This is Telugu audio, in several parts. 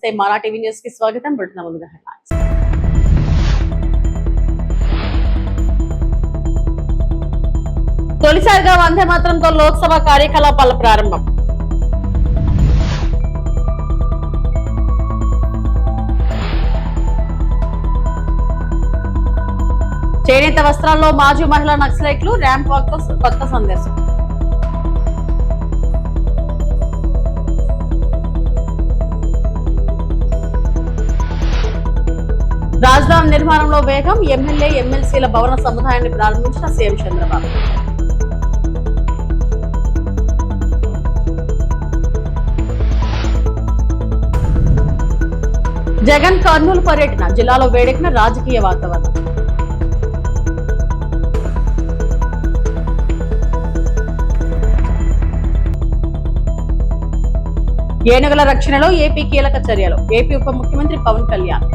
నమస్తే మారా టీవీ న్యూస్ కి స్వాగతం. బులెటిన్ ముందుగా హెడ్లైన్స్. తొలిసారిగా వందే మాతరంతో లోక్సభ కార్యకలాపాల ప్రారంభం. చేనేత వస్త్రాల్లో మాజీ మహిళా నక్సలైట్లు ర్యాంప్ వాక్ తో కొత్త సందేశం. రాజధాని నిర్మాణంలో వేగం. ఎమ్మెల్యే ఎమ్మెల్సీల భవన సముదాయాన్ని ప్రారంభించిన సీఎం చంద్రబాబు. జగన్ కర్నూలు పర్యటన. జిల్లాలో వేడెక్కిన రాజకీయ వాతావరణం. ఏనుగుల రక్షణలో ఏపీ కీలక చర్యలు. ఏపీ ఉప ముఖ్యమంత్రి పవన్ కళ్యాణ్.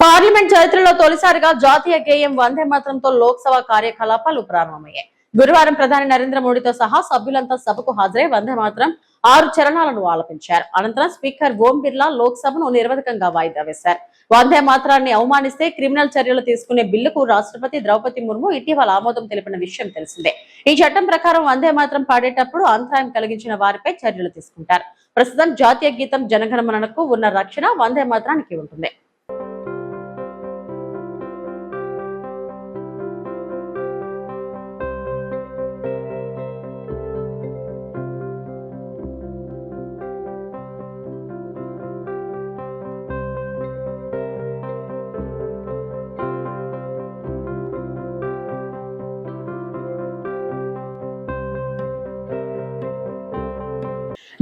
పార్లమెంట్ చరిత్రలో తొలిసారిగా జాతీయ గేయం వందే మాతరంతో లోక్సభ కార్యకలాపాలు ప్రారంభమయ్యాయి. గురువారం ప్రధాని నరేంద్ర మోడీతో సహా సభ్యులంతా సభకు హాజరై వందే మాతరం 6 చరణాలను ఆలపించారు. అనంతరం స్పీకర్ ఓం బిర్లా లోక్సభను నిరవధికంగా వాయిదా వేశారు. వందే మాతరాన్ని అవమానిస్తే క్రిమినల్ చర్యలు తీసుకునే బిల్లుకు రాష్ట్రపతి ద్రౌపది ముర్ము ఇటీవల ఆమోదం తెలిపిన విషయం తెలిసిందే. ఈ చట్టం ప్రకారం వందే మాతరం పాడేటప్పుడు అంతరాయం కలిగించిన వారిపై చర్యలు తీసుకుంటారు. ప్రస్తుతం జాతీయ గీతం జనగణమనకు ఉన్న రక్షణ వందే మాతరానికి ఉంటుంది.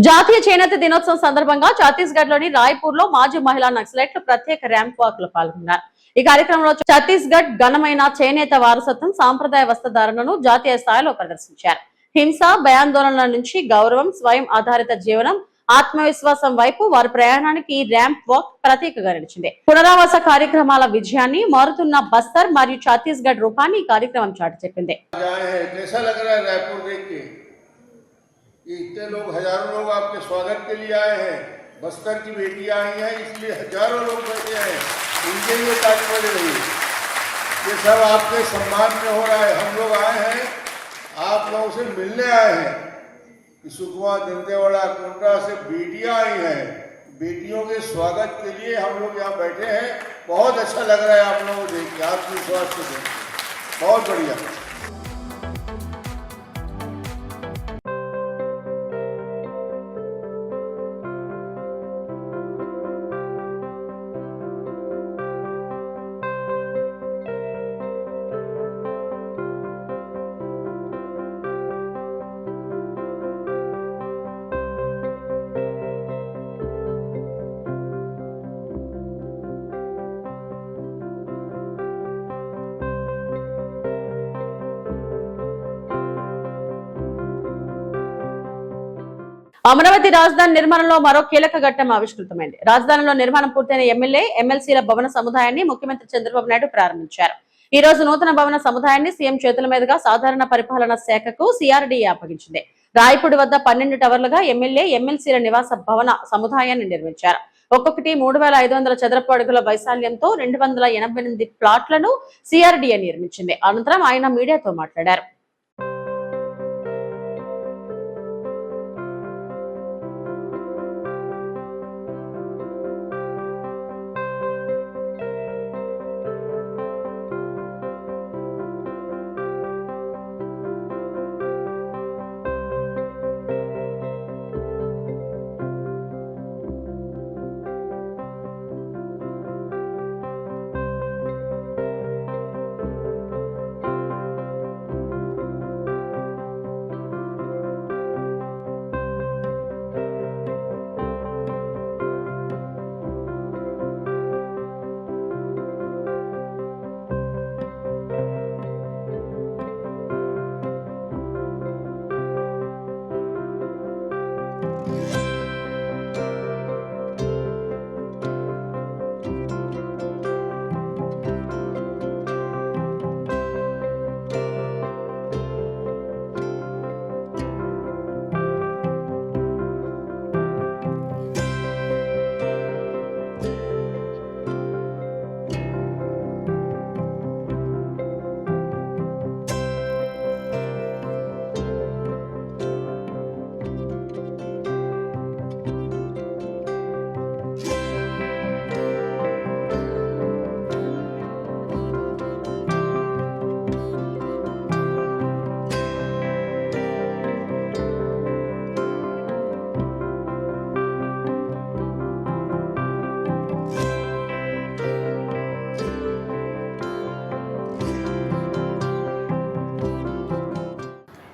జాతీయ చేనేత దినోత్సవం సందర్భంగా ఛత్తీస్గఢ్ లోని రాయ్పూర్ లో మాజీ మహిళా నక్సలైట్లు ప్రత్యేక ర్యాంప్ వాక్ లో పాల్గొన్నారు. ఈ కార్యక్రమంలో ఛత్తీస్గఢ్ ఘనమైన చేనేత వారసత్వం, సాంప్రదాయ వస్త్రధారణను జాతీయ స్థాయిలో ప్రదర్శించారు. హింస, భయాందోళనల నుంచి గౌరవం, స్వయం ఆధారిత జీవనం, ఆత్మవిశ్వాసం వైపు వారి ప్రయాణానికి ర్యాంప్ వాక్ ప్రతీకగా నిలిచింది. పునరావాస కార్యక్రమాల విజయాన్ని, మారుతున్న బస్తర్ మరియు ఛత్తీస్గఢ్ రూపాన్ని ఈ కార్యక్రమం చాటి చెప్పింది. इतने लोग, हजारों लोग आपके स्वागत के लिए आए हैं. बस्तर की बेटियां आई हैं, इसलिए हजारों लोग बैठे हैं. इनके लिए ताली बज रही है. ये सब आपके सम्मान में हो रहा है. हम लोग आए हैं, आप लोगों से मिलने आए हैं. सुकमा, दंतेवाड़ा, कुंडा से बेटियां आई हैं. बेटियों के स्वागत के लिए हम लोग यहाँ बैठे हैं. बहुत अच्छा लग रहा है आप लोगों को देख के, आपकी स्वास्थ्य से बहुत बढ़िया. అమరావతి రాజధాని నిర్మాణంలో మరో కీలక ఘట్టం ఆవిష్కృతమైంది. రాజధానిలో నిర్మాణం పూర్తయిన ఎమ్మెల్యే ఎమ్మెల్సీల భవన సముదాయాన్ని ముఖ్యమంత్రి చంద్రబాబు నాయుడు ప్రారంభించారు. ఈ రోజు నూతన భవన సముదాయాన్ని సీఎం చేతుల మీదుగా సాధారణ పరిపాలన శాఖకు సిఆర్డీఏ అప్పగించింది. రాయపూడి వద్ద 12 టవర్లుగా ఎమ్మెల్యే ఎమ్మెల్సీల నివాస భవన సముదాయాన్ని నిర్మించారు. ఒక్కొక్కటి 3500 చదరపు అడుగుల వైశాల్యంతో 288 ప్లాట్లను సిఆర్డీఏ నిర్మించింది. అనంతరం ఆయన మీడియాతో మాట్లాడారు.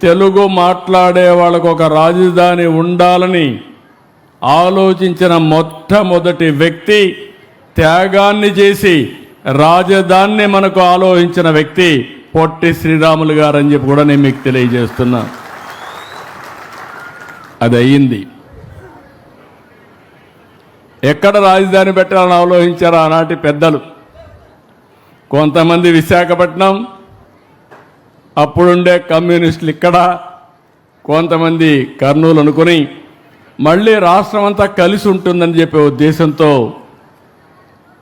తెలుగు మాట్లాడే వాళ్ళకు ఒక రాజధాని ఉండాలని ఆలోచించిన మొట్టమొదటి వ్యక్తి, త్యాగాన్ని చేసి రాజధానిని మనకు ఆలోచించిన వ్యక్తి పొట్టి శ్రీరాములు గారు అని చెప్పి కూడా నేను మీకు తెలియజేస్తున్నా. అది అయ్యింది. ఎక్కడ రాజధాని పెట్టాలని ఆలోచించారు ఆనాటి పెద్దలు? కొంతమంది విశాఖపట్నం, అప్పుడుండే కమ్యూనిస్టులు ఇక్కడ, కొంతమంది కర్నూలు అనుకుని మళ్ళీ రాష్ట్రం అంతా కలిసి ఉంటుందని చెప్పే ఉద్దేశంతో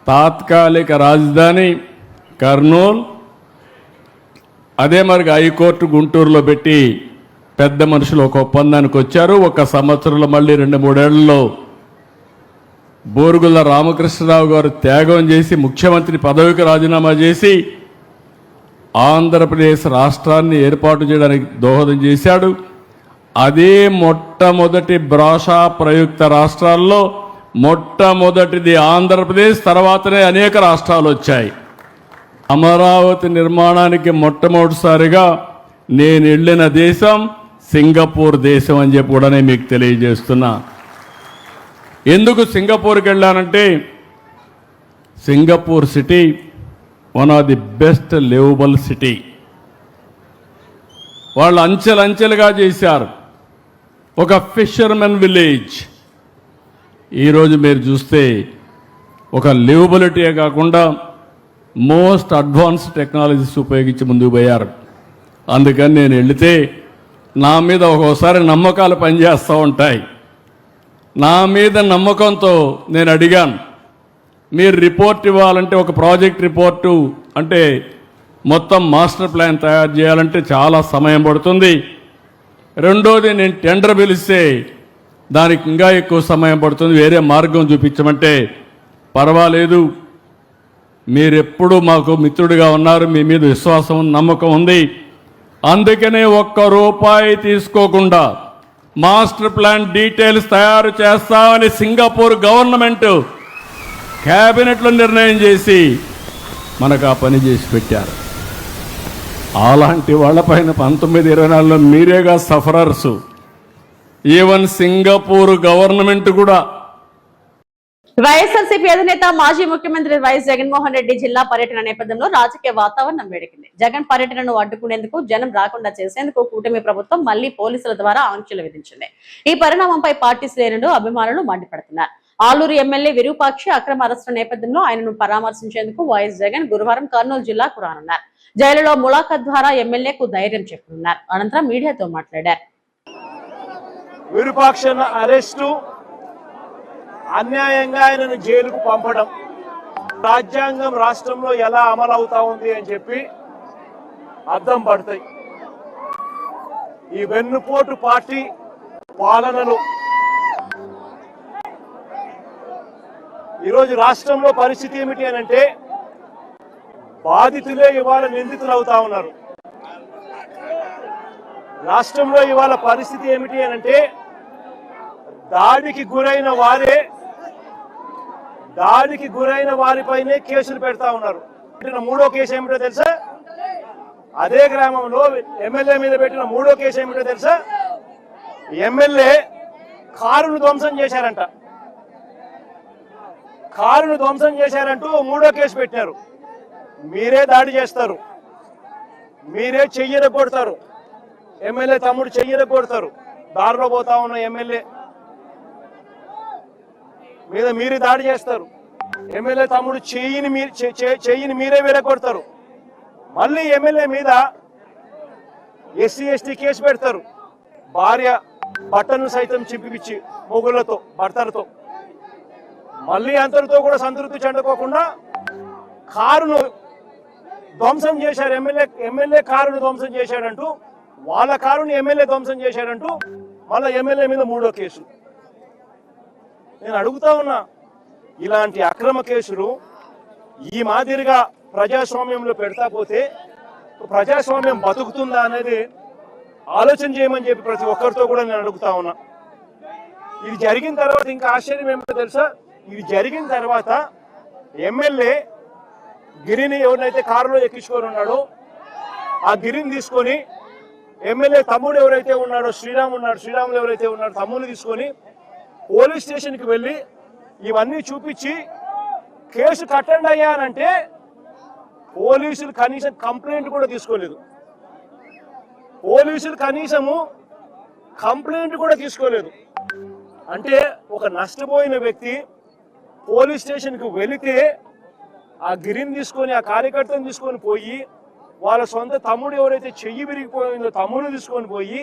తాత్కాలిక రాజధాని కర్నూలు, అదే మరి హైకోర్టు గుంటూరులో పెట్టి పెద్ద మనుషులు ఒక ఒప్పందానికి వచ్చారు. ఒక సంవత్సరంలో మళ్ళీ 2-3 ఏళ్లలో బోరుగుల రామకృష్ణరావు గారు త్యాగం చేసి ముఖ్యమంత్రి పదవికి రాజీనామా చేసి ఆంధ్రప్రదేశ్ రాష్ట్రాన్ని ఏర్పాటు చేయడానికి దోహదం చేశాడు. అదే మొట్టమొదటి భాషా ప్రయుక్త రాష్ట్రాల్లో మొట్టమొదటిది ఆంధ్రప్రదేశ్, తర్వాతనే అనేక రాష్ట్రాలు వచ్చాయి. అమరావతి నిర్మాణానికి మొట్టమొదటిసారిగా నేను వెళ్ళిన దేశం సింగపూర్ దేశం అని చెప్పి కూడా నేను మీకు తెలియజేస్తున్నా. ఎందుకు సింగపూర్కి వెళ్ళానంటే, Singapore city one of the best liveable city. వాళ్ళు అంచెలంచెలుగా చేశారు. ఒక ఫిషర్మెన్ విలేజ్. ఈరోజు మీరు చూస్తే ఒక లివబిలిటీయే కాకుండా మోస్ట్ అడ్వాన్స్డ్ టెక్నాలజీస్ ఉపయోగించి ముందుకు పోయారు. అందుకని నేను వెళితే నా మీద ఒక్కోసారి నమ్మకాలు పనిచేస్తూ ఉంటాయి. నా మీద నమ్మకంతో నేను అడిగాను, మీరు రిపోర్ట్ ఇవ్వాలంటే, ఒక ప్రాజెక్ట్ రిపోర్టు అంటే మొత్తం మాస్టర్ ప్లాన్ తయారు చేయాలంటే చాలా సమయం పడుతుంది. రెండోది, నేను టెండర్ పిలిస్తే దానికి ఇంకా ఎక్కువ సమయం పడుతుంది, వేరే మార్గం చూపించమంటే పర్వాలేదు, మీరెప్పుడు మాకు మిత్రుడిగా ఉన్నారు, మీ మీద విశ్వాసం నమ్మకం ఉంది, అందుకనే ₹1 తీసుకోకుండా మాస్టర్ ప్లాన్ డీటెయిల్స్ తయారు చేస్తామని సింగపూర్ గవర్నమెంట్ క్యాబినెట్లో నిర్ణయం చేసి మనకు ఆ పని చేసి పెట్టారు. అలాంటి వాళ్ళపైన 1924లో మీరేగా సఫరర్స్. ఈవెన్ సింగపూర్ గవర్నమెంట్ కూడా. వైఎస్ఆర్సీపీ అధినేత మాజీ ముఖ్యమంత్రి వైఎస్ జగన్మోహన్ రెడ్డి జిల్లా పర్యటన నేపథ్యంలో రాజకీయ వాతావరణం వేడెక్కింది. జగన్ పర్యటనను అడ్డుకునేందుకు, జనం రాకుండా చేసేందుకు కూటమి ప్రభుత్వం మళ్లీ పోలీసుల ద్వారా ఆంక్షలు విధించింది. ఈ పరిణామంపై పార్టీ శ్రేణులు, అభిమానులు మండిపడుతున్నారు. ఆలూరు ఎమ్మెల్యే విరూపాక్షి అక్రమ అరెస్టు నేపథ్యంలో ఆయనను పరామర్శించేందుకు వైఎస్ జగన్ గురువారం కర్నూలు జిల్లాకు రానున్నారు. జైలులో ములాఖత్ ద్వారా ఎమ్మెల్యేకు ధైర్యం చెప్పనున్నారు. అనంతరం మీడియాతో మాట్లాడారు. విరూపాక్ష అరెస్టు, అన్యాయంగా ఆయనను జైలుకు పంపడం, రాజ్యాంగం రాష్ట్రంలో ఎలా అమలు అవుతా ఉంది అని చెప్పి అర్థం పడతాయి. ఈ వెన్నుపోటు పార్టీ పాలనలో ఈరోజు రాష్ట్రంలో పరిస్థితి ఏమిటి అని అంటే, బాధితులే ఇవాళ నిందితులు అవుతా ఉన్నారు. రాష్ట్రంలో ఇవాళ పరిస్థితి ఏమిటి అని అంటే, దాడికి గురైన వారిపైనే కేసులు పెడతా ఉన్నారు. మూడో కేసు ఏమిటో తెలుసా? అదే గ్రామంలో ఎమ్మెల్యే మీద పెట్టిన మూడో కేసు ఏమిటో తెలుసా? ఎమ్మెల్యే కారును ధ్వంసం చేశారంట. కారును ధ్వంసం చేశారంటూ మూడో కేసు పెట్టారు. మీరే దాడి చేస్తారు, మీరే చెయ్యర కొడతారు, ఎమ్మెల్యే తమ్ముడు చెయ్యర కొడతారు. దారిలో పోతా ఉన్న ఎమ్మెల్యే మీద మీరే దాడి చేస్తారు. ఎమ్మెల్యే తమ్ముడు చెయ్యిని మీరే విరగొడతారు. మళ్ళీ ఎమ్మెల్యే మీద ఎస్సీ ఎస్టీ కేసు పెడతారు. భార్య బట్టలను సైతం చింపిపిచ్చి మొగుళ్లతో, భర్తలతో. మళ్ళీ అంతటితో కూడా సంతృప్తి చెందుకోకుండా కారును ధ్వంసం చేశారు. ఎమ్మెల్యే కారును ధ్వంసం చేశాడంటూ, వాళ్ళ కారుని ఎమ్మెల్యే ధ్వంసం చేశాడంటూ మళ్ళీ ఎమ్మెల్యే మీద మూడో కేసు. నేను అడుగుతా ఉన్నా, ఇలాంటి అక్రమ కేసులు ఈ మాదిరిగా ప్రజాస్వామ్యంలో పెడతా పోతే ప్రజాస్వామ్యం బతుకుతుందా అనేది ఆలోచన చేయమని చెప్పి ప్రతి ఒక్కరితో కూడా నేను అడుగుతా ఉన్నా. ఇది జరిగిన తర్వాత ఇంకా ఆశ్చర్యం ఏమిటో తెలుసా? ఇది జరిగిన తర్వాత ఎమ్మెల్యే గిరిని ఎవరినైతే కారులో ఎక్కించుకొని ఉన్నాడో ఆ గిరిని తీసుకొని ఎమ్మెల్యే తమ్ముడు ఎవరైతే ఉన్నాడో శ్రీరాములు ఎవరైతే ఉన్నాడో తమ్ముడిని తీసుకొని పోలీస్ స్టేషన్కి వెళ్ళి ఇవన్నీ చూపించి కేసు కట్టండి అయ్యా అని అంటే పోలీసులు కనీసం కంప్లైంట్ కూడా తీసుకోలేదు. పోలీసులు కనీసము కంప్లైంట్ కూడా తీసుకోలేదు. అంటే ఒక నష్టపోయిన వ్యక్తి పోలీస్ స్టేషన్కి వెళితే ఆ గిరిని తీసుకొని ఆ కార్యకర్తను తీసుకొని పోయి వాళ్ళ సొంత తమ్ముడు ఎవరైతే చెయ్యి విరిగిపోయిందో తమ్ముడిని తీసుకొని పోయి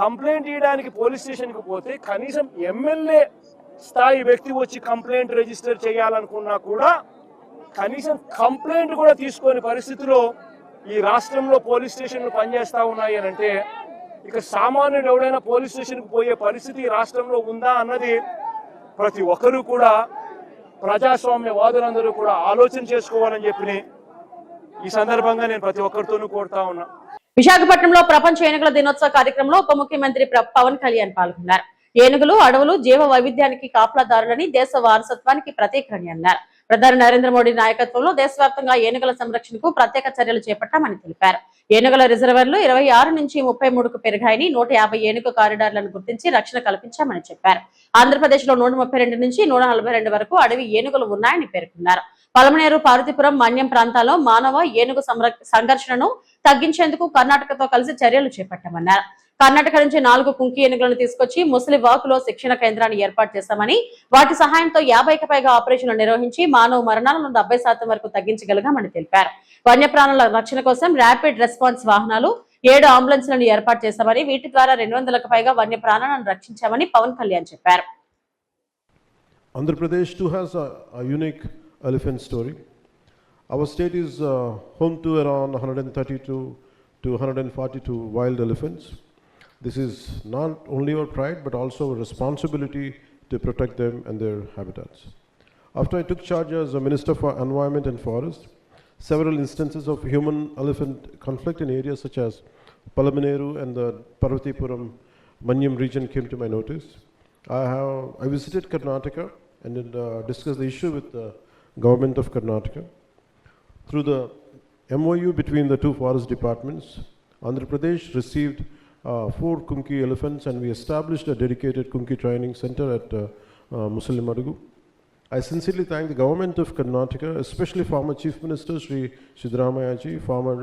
కంప్లైంట్ ఇవ్వడానికి పోలీస్ స్టేషన్కి పోతే కనీసం ఎమ్మెల్యే స్థాయి వ్యక్తి వచ్చి కంప్లైంట్ రిజిస్టర్ చేయాలనుకున్నా కూడా కనీసం కంప్లైంట్ కూడా తీసుకొని పరిస్థితిలో ఈ రాష్ట్రంలో పోలీస్ స్టేషన్లు పనిచేస్తా ఉన్నాయి అని అంటే ఇక సామాన్యుడు ఎవడైనా పోలీస్ స్టేషన్కి పోయే పరిస్థితి ఈ రాష్ట్రంలో ఉందా అన్నది ప్రతి ఒక్కరూ కూడా ప్రజాస్వామ్యవాదులందరూ కూడా ఆలోచన చేసుకోవాలని చెప్పి ఈ సందర్భంగా నేను ప్రతి ఒక్కరితోనూ కోరుతా ఉన్నా. విశాఖపట్నంలో ప్రపంచ ఏనుగుల దినోత్సవ కార్యక్రమంలో ఉప ముఖ్యమంత్రి పవన్ కళ్యాణ్ పాల్గొన్నారు. ఏనుగులు అడవులు జీవ వైవిధ్యానికి కాపలాదారులని దేశ వారసత్వానికి ప్రతీకలని అన్నారు. ప్రధాని నరేంద్ర మోడీ నాయకత్వంలో దేశవ్యాప్తంగా ఏనుగుల సంరక్షణకు ప్రత్యేక చర్యలు చేపట్టామని తెలిపారు. ఏనుగుల రిజర్వర్లు 26 నుంచి 33కు పెరిగాయని 150 ఏనుగు కారిడార్లను గుర్తించి రక్షణ కల్పించామని చెప్పారు. ఆంధ్రప్రదేశ్ లో 132 నుంచి 142 వరకు అడవి ఏనుగులు ఉన్నాయని పేర్కొన్నారు. పలమనేరు, పార్వతీపురం, మన్యం ప్రాంతాల్లో మానవ ఏనుగు సంఘర్షణను తగ్గించేందుకు కర్ణాటకతో కలిసి చర్యలు చేపట్టామన్నారు. కర్ణాటక నుంచి 4 కుంకి ఏనుగులను తీసుకొచ్చి ముసలివాకులో శిక్షణ కేంద్రాన్ని ఏర్పాటు చేశామని, వాటి సహాయంతో 50కి పైగా ఆపరేషన్లు నిర్వహించి మానవ మరణాలను 70% వరకు తగ్గించగలిగామని తెలిపారు. వన్యప్రాణుల రక్షణ కోసం ర్యాపిడ్ రెస్పాన్స్ వాహనాలు 7 అంబులెన్స్లను ఏర్పాటు చేశామని, వీటి ద్వారా 200లకు పైగా వన్యప్రాణాలను రక్షించామని పవన్ కళ్యాణ్ చెప్పారు. Andhra Pradesh too has a unique elephant story. Our state is home to around 132 to 142 wild elephants. This is not only our pride but also our responsibility to protect them and their habitats. After I took charge as a Minister for Environment and Forest, several instances of human-elephant conflict in areas such as Palamaneru and the Parvatipuram Manyam region came to my notice. I visited Karnataka and discussed the issue with the government of Karnataka. Through the MOU between the two forest departments, Andhra Pradesh received 4 Kumki elephants and we established a dedicated Kumki training center at Musallimadugu. I sincerely thank the government of Karnataka, especially former Chief Minister Sri Siddaramayaji, former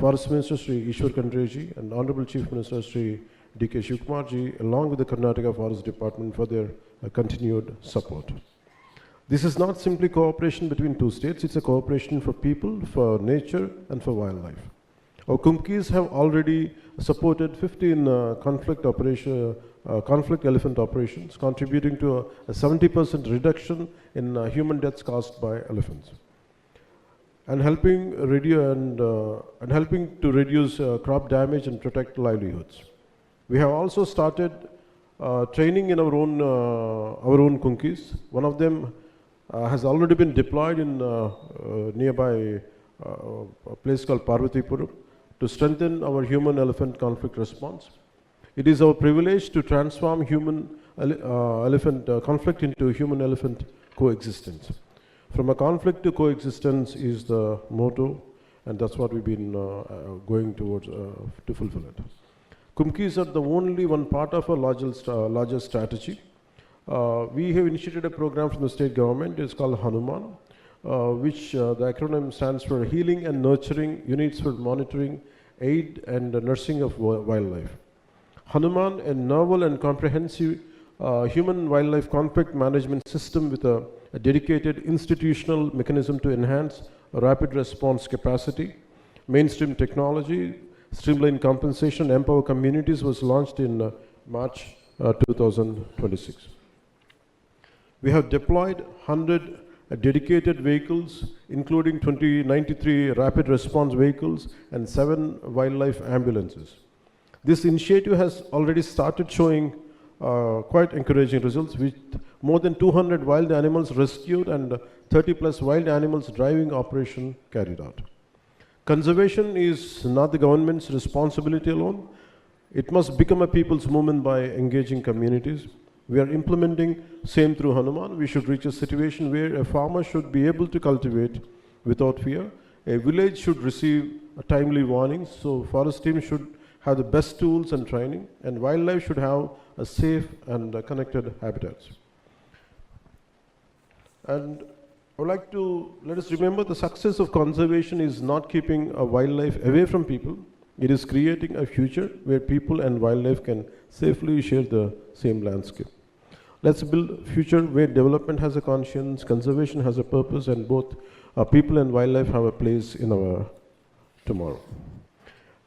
Forest Minister Sri Ishwar Kandreji and Honorable Chief Minister Sri D.K. Shivkumarji, along with the Karnataka Forest Department for their continued support. This is not simply cooperation between two states, it's a cooperation for people, for nature and for wildlife. Our Kumkis have already supported 15 conflict elephant operations, contributing to a 70% reduction in human deaths caused by elephants, and helping to reduce crop damage and protect livelihoods. We have also started training in our own Kumkis. One of them has already been deployed in nearby a place called Parvatipuram to strengthen our human-elephant conflict response. It is our privilege to transform human-elephant conflict into human-elephant coexistence. From a conflict to coexistence is the motto, and that's what we've been going towards to fulfill it. Kumkis are the only one part of a larger strategy. We have initiated a program from the state government. It's called Hanuman, which the acronym stands for Healing and Nurturing Units for Monitoring, Aid and Nursing of Wildlife. Hanuman, a novel and comprehensive human-wildlife conflict management system with a dedicated institutional mechanism to enhance rapid response capacity, mainstream technology, streamline compensation, empower communities, was launched in March 2026. We have deployed 100 dedicated vehicles, including 93 rapid response vehicles and 7 wildlife ambulances. This initiative has already started showing quite encouraging results, with more than 200 wild animals rescued and 30+ wild animals driving operation carried out. Conservation is not the government's responsibility alone. It must become a people's movement by engaging communities. We are implementing same through Hanuman. We should reach a situation where a farmer should be able to cultivate without fear a village should receive a timely warning, so forest team should have the best tools and training, and wildlife should have a safe and connected habitats. And I would like to let us remember the success of conservation is not keeping a wildlife away from people. It is creating a future where people and wildlife can safely share the same landscape. Let's build a future where development has a conscience, conservation has a purpose, and both people and wildlife have a place in our tomorrow.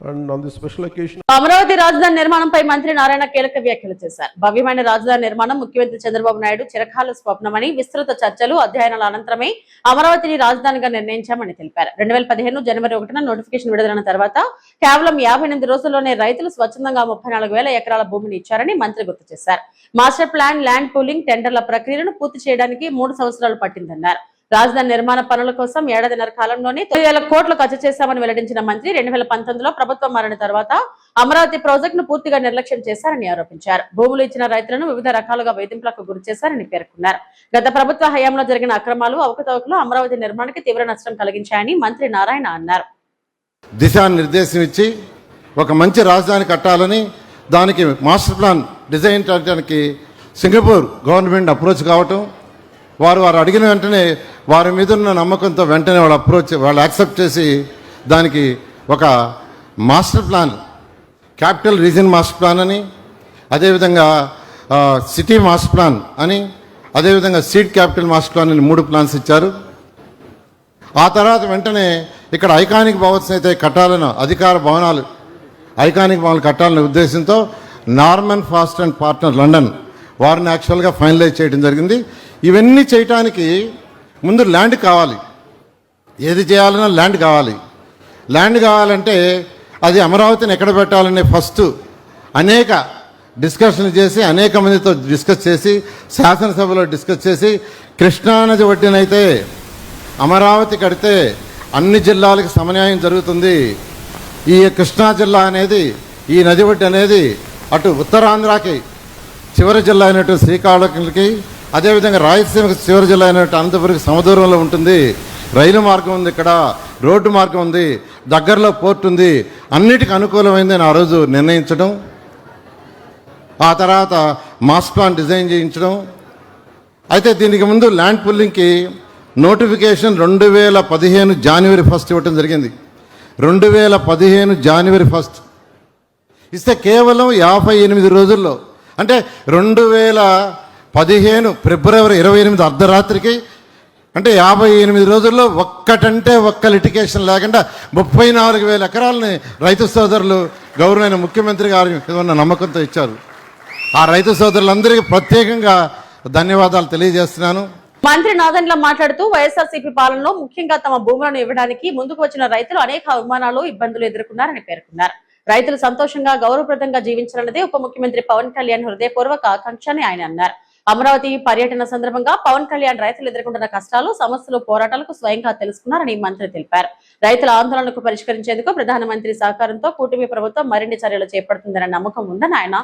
And on this special occasion, Amaravati రాజధాని నిర్మాణంపై మంత్రి నారాయణ కీలక వ్యాఖ్యలు చేశారు. భవ్యమైన రాజధాని నిర్మాణం ముఖ్యమంత్రి చంద్రబాబు నాయుడు చిరకాల స్వప్నమని, విస్తృత చర్చలు అధ్యయనాల అనంతరమే అమరావతిని రాజధానిగా నిర్ణయించామని తెలిపారు. 2015 జనవరి 1న నోటిఫికేషన్ విడుదలైన తర్వాత కేవలం 58 రోజుల్లోనే రైతులు స్వచ్ఛందంగా 34,000 ఎకరాల భూమిని ఇచ్చారని మంత్రి గుర్తు చేశారు. మాస్టర్ ప్లాన్, ల్యాండ్ పూలింగ్, టెండర్ల ప్రక్రియను పూర్తి చేయడానికి 3 సంవత్సరాలు పట్టిందన్నారు. రాజధాని నిర్మాణ పనుల కోసం ఏడాదిన్నర కాలంలోనే 9,000 కోట్లు ఖర్చు చేశామని వెల్లడించిన మంత్రి 2019లో ప్రభుత్వం మారిన తర్వాత అమరావతి ప్రాజెక్టును పూర్తిగా నిర్లక్ష్యం చేశారని ఆరోపించారు. భూములు ఇచ్చిన రైతులను వివిధ రకాలుగా వేధింపులకు గురి చేశారని పేర్కొన్నారు. గత ప్రభుత్వ హయాంలో జరిగిన అక్రమాలు, అవకతవకలు అమరావతి నిర్మాణానికి తీవ్ర నష్టం కలిగించాయని మంత్రి నారాయణ అన్నారు. దిశానిర్దేశం ఇచ్చి ఒక మంచి రాజధాని కట్టాలని, దానికి మాస్టర్ ప్లాన్ డిజైన్ చేయడానికి సింగపూర్ గవర్నమెంట్ అప్రోచ్ కావటం, వారు అడిగిన వెంటనే వారి మీద ఉన్న నమ్మకంతో వెంటనే వాళ్ళు యాక్సెప్ట్ చేసి దానికి ఒక master plan, capital region master plan అని, అదేవిధంగా సిటీ మాస్టర్ ప్లాన్ అని, అదేవిధంగా సీడ్ క్యాపిటల్ మాస్టర్ ప్లాన్ అని 3 ప్లాన్స్ ఇచ్చారు. ఆ తర్వాత వెంటనే ఇక్కడ ఐకానిక్ భవన్స్ అయితే కట్టాలని, అధికార భవనాలు ఐకానిక్ భవనాలు కట్టాలనే ఉద్దేశంతో Norman fast and partner London వారిని యాక్చువల్గా ఫైనలైజ్ చేయడం జరిగింది. ఇవన్నీ చేయటానికి ముందు ల్యాండ్ కావాలి. ఏది చేయాలన్నా ల్యాండ్ కావాలి. ల్యాండ్ కావాలంటే అది అమరావతిని ఎక్కడ పెట్టాలనే ఫస్ట్ అనేక డిస్కషన్లు చేసి, అనేక మందితో డిస్కస్ చేసి, శాసనసభలో డిస్కస్ చేసి, కృష్ణానది ఒడ్డునైతే అమరావతి కడితే అన్ని జిల్లాలకు సమన్యాయం జరుగుతుంది. ఈ కృష్ణా జిల్లా అనేది, ఈ నది ఒడ్డు అనేది అటు ఉత్తరాంధ్రకి చివరి జిల్లా అయినట్టు శ్రీకాకుళంకి, అదేవిధంగా రాయలసీమకి చివరి జిల్లా అయినట్టు అనంతపురికి సమదూరంలో ఉంటుంది. రైలు మార్గం ఉంది, ఇక్కడ రోడ్డు మార్గం ఉంది, దగ్గరలో పోర్ట్ ఉంది, అన్నిటికీ అనుకూలమైందని ఆ రోజు నిర్ణయించడం. ఆ తర్వాత మాస్టర్ ప్లాన్ డిజైన్ చేయించడం. అయితే దీనికి ముందు ల్యాండ్ పుల్లింగ్కి నోటిఫికేషన్ 2015 జనవరి 1 ఇవ్వటం జరిగింది. 2015 జనవరి 1 ఇస్తే కేవలం 58 రోజుల్లో, అంటే 2015 ఫిబ్రవరి 28 అర్ధరాత్రికి, అంటే 58 రోజుల్లో ఒక్క లిటికేషన్ లేకుండా 34,000 ఎకరాలని రైతు సోదరులు గౌరవమైన ముఖ్యమంత్రి గారి ఉన్న నమ్మకంతో ఇచ్చారు. ఆ రైతు సోదరులందరికీ ప్రత్యేకంగా ధన్యవాదాలు తెలియజేస్తున్నాను. మంత్రి నాదెండ్ల మాట్లాడుతూ వైఎస్ఆర్సీపీ పాలనలో ముఖ్యంగా తమ భూములను ఇవ్వడానికి ముందుకు వచ్చిన రైతులు అనేక అవమానాలు, ఇబ్బందులు ఎదుర్కొన్నారని పేర్కొన్నారు. రైతులు సంతోషంగా, గౌరవప్రదంగా జీవించాలన్నదే ఉప ముఖ్యమంత్రి పవన్ కళ్యాణ్ హృదయపూర్వక ఆకాంక్ష అని ఆయన అన్నారు. అమరావతి పర్యటన సందర్భంగా పవన్ కళ్యాణ్ రైతులు ఎదుర్కొంటున్న కష్టాలు, సమస్యలు, పోరాటాలకు స్వయంగా తెలుసుకున్నారని మంత్రి తెలిపారు. రైతుల ఆందోళనకు పరిష్కరించేందుకు ప్రధానమంత్రి సహకారంతో కూటమి ప్రభుత్వం మరిన్ని చర్యలు చేపడుతుందన్న నమ్మకం ఉందని ఆయన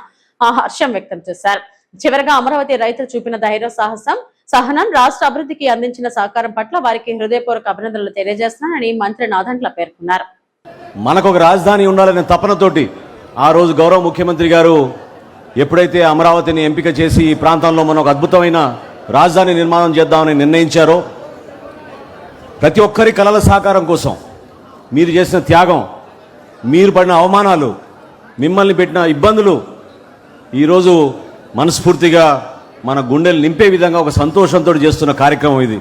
హర్షం వ్యక్తం చేశారు. చివరగా అమరావతి రైతులు చూపిన ధైర్యం, సాహసం, సహనం, రాష్ట్ర అభివృద్ధికి అందించిన సహకారం పట్ల వారికి హృదయపూర్వక అభినందనలు తెలియజేస్తున్నానని మంత్రి నాదెండ్ల పేర్కొన్నారు. మనకు ఒక రాజధాని ఉండాలనే తపనతోటి ఆ రోజు గౌరవ ముఖ్యమంత్రి గారు ఎప్పుడైతే అమరావతిని ఎంపిక చేసి ఈ ప్రాంతంలో మనం ఒక అద్భుతమైన రాజధాని నిర్మాణం చేద్దామని నిర్ణయించారో, ప్రతి ఒక్కరి కలల సాకారం కోసం మీరు చేసిన త్యాగం, మీరు పడిన అవమానాలు, మిమ్మల్ని పెట్టిన ఇబ్బందులు ఈరోజు మనస్ఫూర్తిగా మన గుండెలు నింపే విధంగా ఒక సంతోషంతో చేస్తున్న కార్యక్రమం ఇది.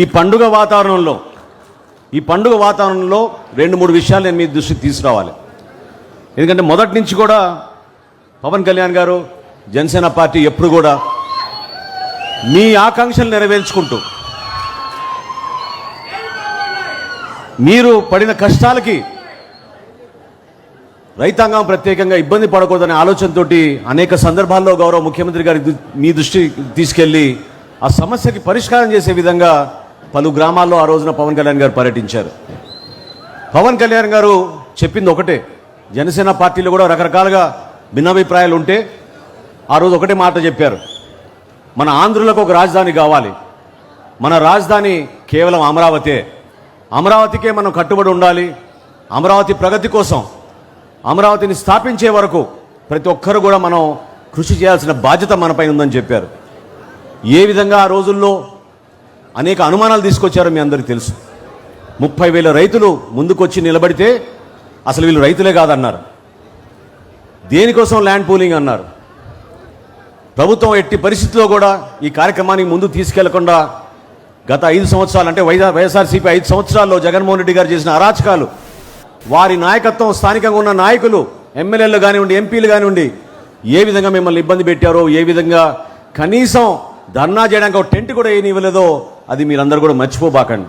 ఈ పండుగ వాతావరణంలో 2-3 విషయాలు నేను మీ దృష్టికి తీసుకురావాలి. ఎందుకంటే మొదటి నుంచి కూడా పవన్ కళ్యాణ్ గారు, జనసేన పార్టీ ఎప్పుడు కూడా మీ ఆకాంక్షలు నెరవేర్చుకుంటూ, మీరు పడిన కష్టాలకి రైతాంగం ప్రత్యేకంగా ఇబ్బంది పడకూడదనే ఆలోచనతో అనేక సందర్భాల్లో గౌరవ ముఖ్యమంత్రి గారి మీ దృష్టి తీసుకెళ్లి ఆ సమస్యకి పరిష్కారం చేసే విధంగా పలు గ్రామాల్లో ఆ రోజున పవన్ కళ్యాణ్ గారు పర్యటించారు. పవన్ కళ్యాణ్ గారు చెప్పింది ఒకటే, జనసేన పార్టీలో కూడా రకరకాలుగా భిన్నాభిప్రాయాలు ఉంటే ఆ రోజు ఒకటే మాట చెప్పారు, మన ఆంధ్రులకు ఒక రాజధాని కావాలి, మన రాజధాని కేవలం అమరావతే, అమరావతికే మనం కట్టుబడి ఉండాలి. అమరావతి ప్రగతి కోసం, అమరావతిని స్థాపించే వరకు ప్రతి ఒక్కరు కూడా మనం కృషి చేయాల్సిన బాధ్యత మనపై ఉందని చెప్పారు. ఏ విధంగా ఆ రోజుల్లో అనేక అనుమానాలు తీసుకొచ్చారో మీ అందరికీ తెలుసు. 30,000 రైతులు ముందుకొచ్చి నిలబడితే అసలు వీళ్ళు రైతులే కాదన్నారు. దేనికోసం ల్యాండ్ పూలింగ్ అన్నారు. ప్రభుత్వం ఎట్టి పరిస్థితుల్లో కూడా ఈ కార్యక్రమానికి ముందు తీసుకెళ్లకుండా గత 5 సంవత్సరాలు అంటే వైఎస్ఆర్సీపీ 5 సంవత్సరాల్లో జగన్మోహన్ రెడ్డి గారు చేసిన అరాచకాలు, వారి నాయకత్వం, స్థానికంగా ఉన్న నాయకులు, ఎమ్మెల్యేలు కానివ్వండి, ఎంపీలు కానివ్వండి, ఏ విధంగా మిమ్మల్ని ఇబ్బంది పెట్టారో, ఏ విధంగా కనీసం ధర్నా చేయడానికి ఒక టెంట్ కూడా ఏనివ్వలేదో అది మీరందరూ కూడా మర్చిపోబాకండి.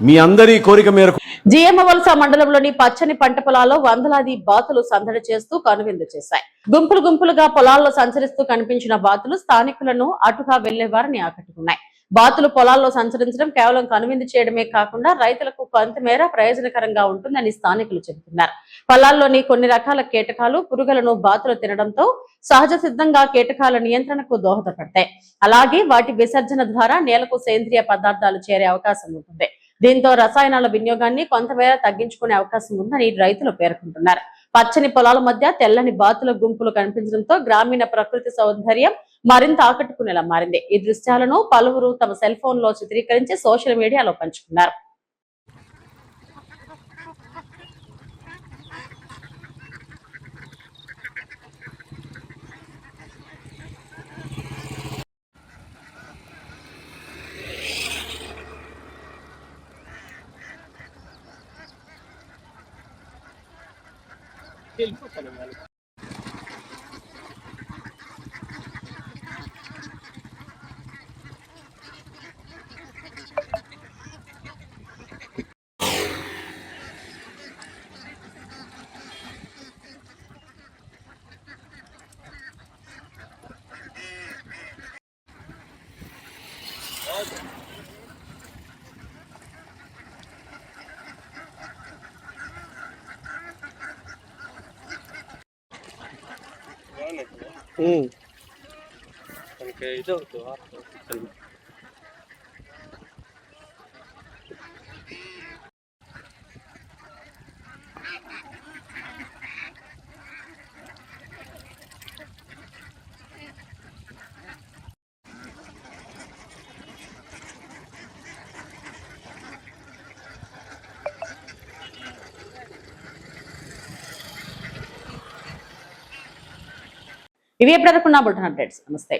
మీ అందరి కోరిక మేరకు జిఎమ్మవలస మండలంలోని పచ్చని పంట పొలాల్లో వందలాది బాతులు సందడి చేస్తూ కనువిందు చేశాయి. గుంపులు గుంపులుగా పొలాల్లో సంచరిస్తూ కనిపించిన బాతులు స్థానికులను అటుగా వెళ్లే వారిని ఆకట్టుకున్నాయి. బాతులు పొలాల్లో సంచరించడం కేవలం కనువిందు చేయడమే కాకుండా రైతులకు కొంతమేర ప్రయోజనకరంగా ఉంటుందని స్థానికులు చెబుతున్నారు. పొలాల్లోని కొన్ని రకాల కీటకాలు, పురుగులను బాతులు తినడంతో సహజ సిద్ధంగా కీటకాల నియంత్రణకు దోహదపడతాయి. అలాగే వాటి విసర్జన ద్వారా నేలకు సేంద్రియ పదార్థాలు చేరే అవకాశం ఉంటుంది. దీంతో రసాయనాల వినియోగాన్ని కొంతమేర తగ్గించుకునే అవకాశం ఉందని రైతులు పేర్కొంటున్నారు. పచ్చని పొలాల మధ్య తెల్లని బాతుల గుంపులు కనిపించడంతో గ్రామీణ ప్రకృతి సౌందర్యం మరింత ఆకట్టుకునేలా మారింది. ఈ దృశ్యాలను పలువురు తమ సెల్ ఫోన్ లో చిత్రీకరించి సోషల్ మీడియాలో పంచుకున్నారు. ఇవి ఎప్పటివరకు నా బుల్టన్ అప్డేట్స్. నమస్తే.